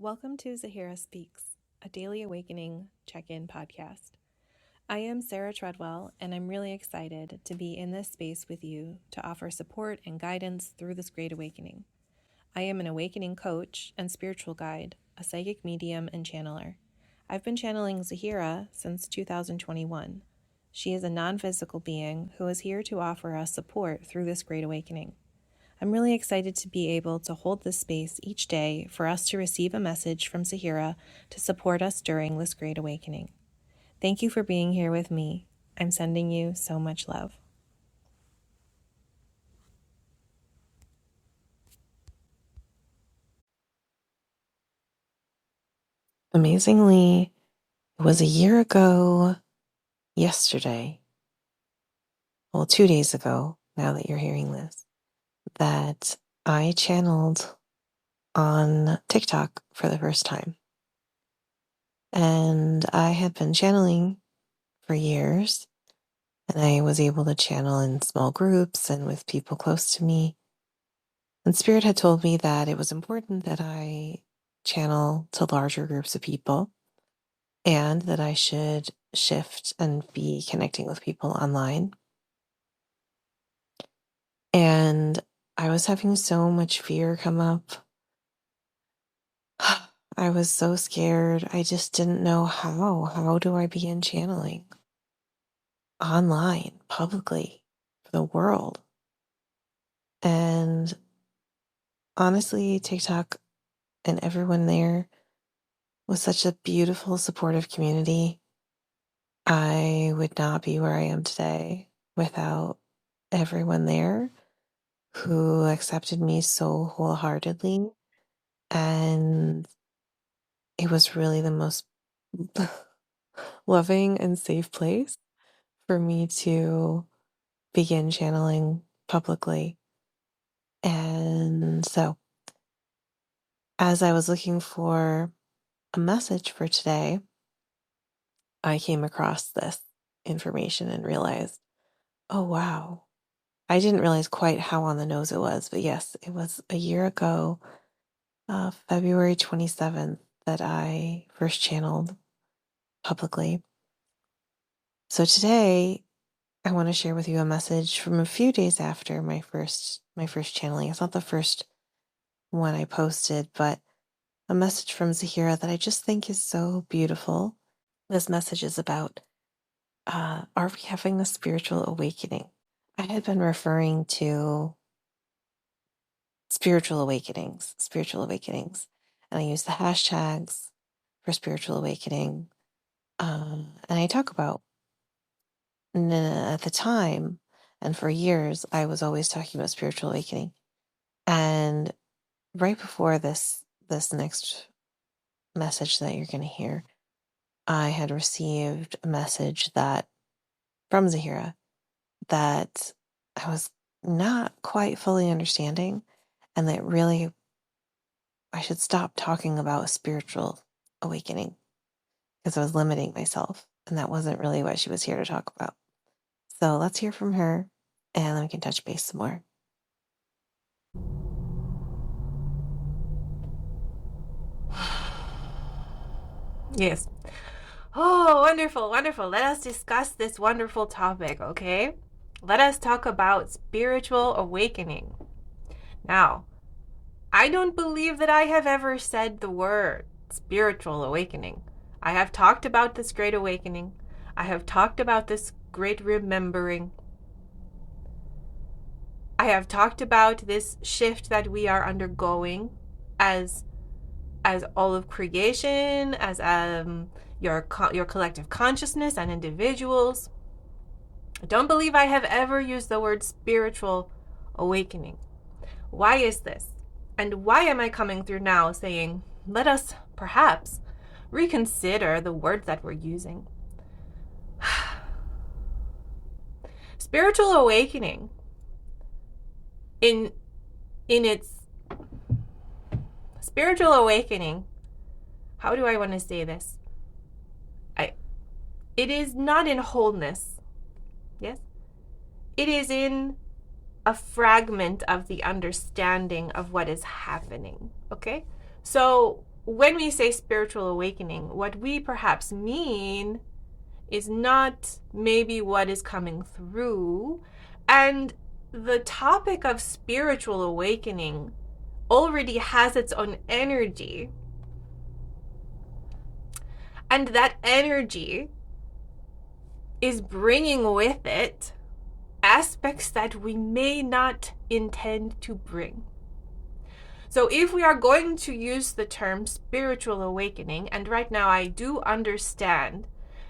Welcome to Zahera Speaks, a daily awakening check-in podcast. I am Sara Treadwell, and I'm really excited to be in this space with you to offer support and guidance through this great awakening. I am an awakening coach and spiritual guide, a psychic medium and channeler. I've been channeling Zahera since 2021. She is a non-physical being who is here to offer us support through this great awakening. I'm really excited to be able to hold this space each day for us to receive a message from Zahera to support us during this great awakening. Thank you for being here with me. I'm sending you so much love. Amazingly, it was a year ago yesterday, 2 days ago, now that you're hearing this, that I channeled on TikTok for the first time. And I had been channeling for years, and I was able to channel in small groups and with people close to me. And Spirit had told me that it was important that I channel to larger groups of people and that I should shift and be connecting with people online. And I was having so much fear come up. I was so scared. I just didn't know how. How do I begin channeling online, publicly, for the world? And honestly, TikTok and everyone there was such a beautiful, supportive community. I would not be where I am today without everyone there who accepted me so wholeheartedly. And it was really the most loving and safe place for me to begin channeling publicly. And so, as I was looking for a message for today, I came across this information and realized, oh, wow. I didn't realize quite how on the nose it was, but yes, it was a year ago, February 27th, that I first channeled publicly. So today, I want to share with you a message from a few days after my first channeling. It's not the first one I posted, but a message from Zahera that I just think is so beautiful. This message is about, are we having a spiritual awakening? I had been referring to spiritual awakenings. And I use the hashtags for spiritual awakening. And I talk about, at the time, and for years, I was always talking about spiritual awakening. And right before this next message that you're going to hear, I had received a message from Zahera that I was not quite fully understanding, and that really I should stop talking about spiritual awakening because I was limiting myself, and that wasn't really what she was here to talk about. So let's hear from her, and then we can touch base some more. Yes. Oh, wonderful, wonderful. Let us discuss this wonderful topic, okay? Let us talk about spiritual awakening. Now, I don't believe that I have ever said the word spiritual awakening. I have talked about this great awakening. I have talked about this great remembering. I have talked about this shift that we are undergoing as all of creation, as your collective consciousness and individuals. I don't believe I have ever used the word spiritual awakening. Why is this? And why am I coming through now saying, let us perhaps reconsider the words that we're using? Spiritual awakening in its spiritual awakening, how do I want to say this? It is not in wholeness. Yes? It is in a fragment of the understanding of what is happening. Okay? So when we say spiritual awakening, what we perhaps mean is not maybe what is coming through. And the topic of spiritual awakening already has its own energy. And that energy is bringing with it aspects that we may not intend to bring. So if we are going to use the term spiritual awakening, and right now I do understand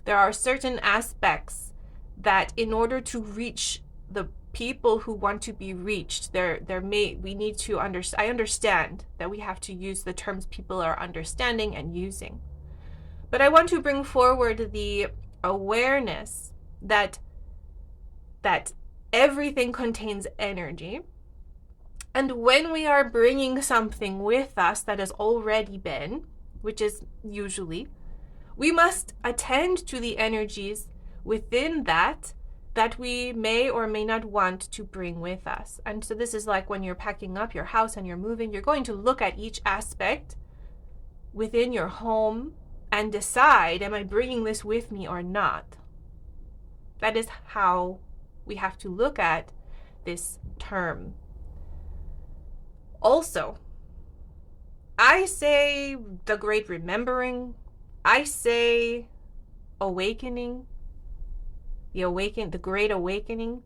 there are certain aspects that in order to reach the people who want to be reached, we need to understand. I understand that we have to use the terms people are understanding and using. But I want to bring forward the awareness that everything contains energy. And when we are bringing something with us that has already been, which is usually, we must attend to the energies within that we may or may not want to bring with us. And so this is like when you're packing up your house and you're moving, you're going to look at each aspect within your home and decide, am I bringing this with me or not? That is how we have to look at this term. Also, I say the great remembering, I say awakening, the great awakening.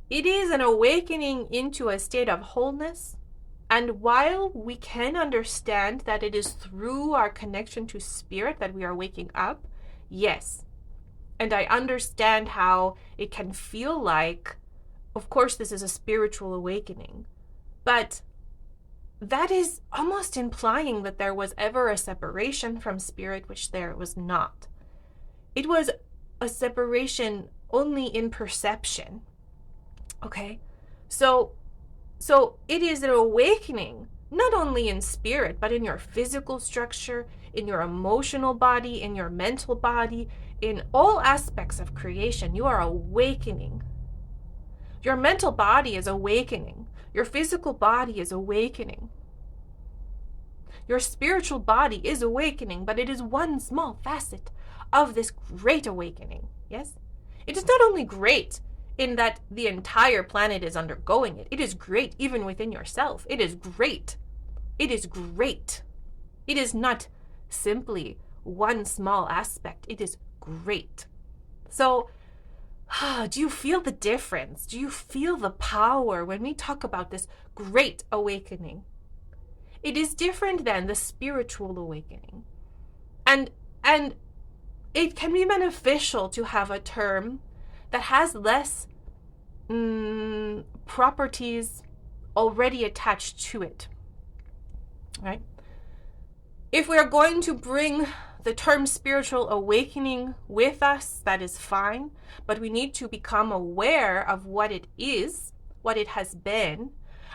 It is an awakening into a state of wholeness. And while we can understand that it is through our connection to spirit that we are waking up, yes. And I understand how it can feel like, of course, this is a spiritual awakening. But that is almost implying that there was ever a separation from spirit, which there was not. It was a separation only in perception. Okay? So it is an awakening, not only in spirit, but in your physical structure, in your emotional body, in your mental body, in all aspects of creation. You are awakening. Your mental body is awakening. Your physical body is awakening. Your spiritual body is awakening, but it is one small facet of this great awakening. Yes? It is not only great in that the entire planet is undergoing it. It is great even within yourself. It is great. It is great. It is not simply one small aspect. It is great. So, do you feel the difference? Do you feel the power when we talk about this great awakening? It is different than the spiritual awakening. And it can be beneficial to have a term that has less properties already attached to it. Right? If we are going to bring the term spiritual awakening with us, that is fine, but we need to become aware of what it is, what it has been,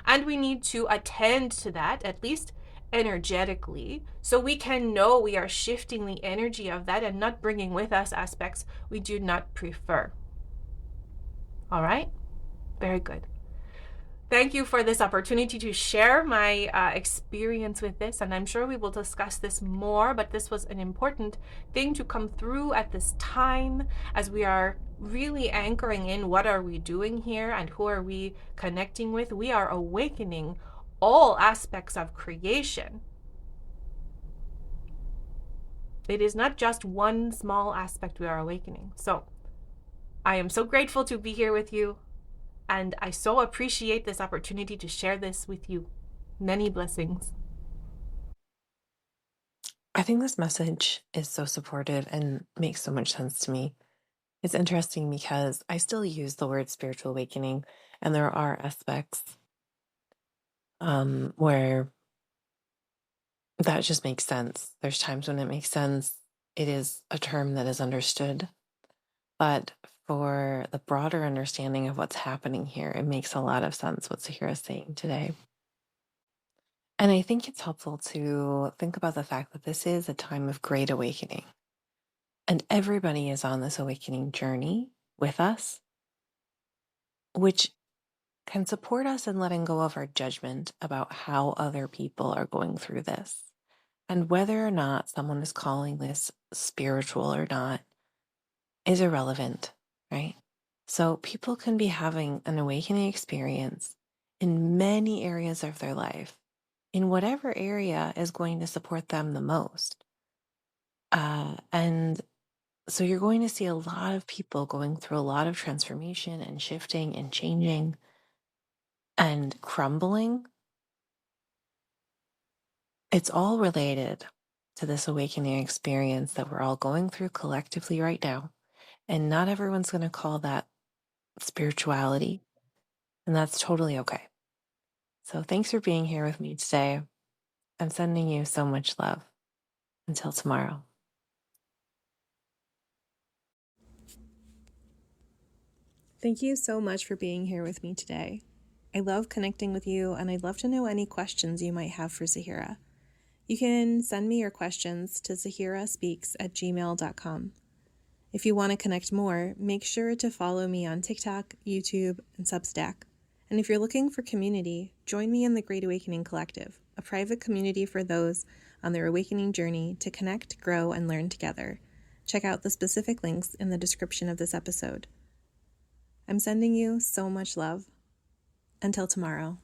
and we need to attend to that, at least energetically, so we can know we are shifting the energy of that and not bringing with us aspects we do not prefer. All right? Very good. Thank you for this opportunity to share my experience with this, and I'm sure we will discuss this more, but this was an important thing to come through at this time as we are really anchoring in what are we doing here and who are we connecting with. We are awakening all aspects of creation. It is not just one small aspect we are awakening. So I am so grateful to be here with you. And I so appreciate this opportunity to share this with you. Many blessings. I think this message is so supportive and makes so much sense to me. It's interesting because I still use the word spiritual awakening, and there are aspects where that just makes sense. There's times when it makes sense. It is a term that is understood. But for the broader understanding of what's happening here, it makes a lot of sense what Zahera is saying today. And I think it's helpful to think about the fact that this is a time of great awakening. And everybody is on this awakening journey with us, which can support us in letting go of our judgment about how other people are going through this. And whether or not someone is calling this spiritual or not is irrelevant, right? So people can be having an awakening experience in many areas of their life, in whatever area is going to support them the most. And so you're going to see a lot of people going through a lot of transformation and shifting and changing and crumbling. It's all related to this awakening experience that we're all going through collectively right now. And not everyone's going to call that spirituality. And that's totally okay. So thanks for being here with me today. I'm sending you so much love. Until tomorrow. Thank you so much for being here with me today. I love connecting with you, and I'd love to know any questions you might have for Zahera. You can send me your questions to zaheraspeaks@gmail.com. If you want to connect more, make sure to follow me on TikTok, YouTube, and Substack. And if you're looking for community, join me in the Great Awakening Collective, a private community for those on their awakening journey to connect, grow, and learn together. Check out the specific links in the description of this episode. I'm sending you so much love. Until tomorrow.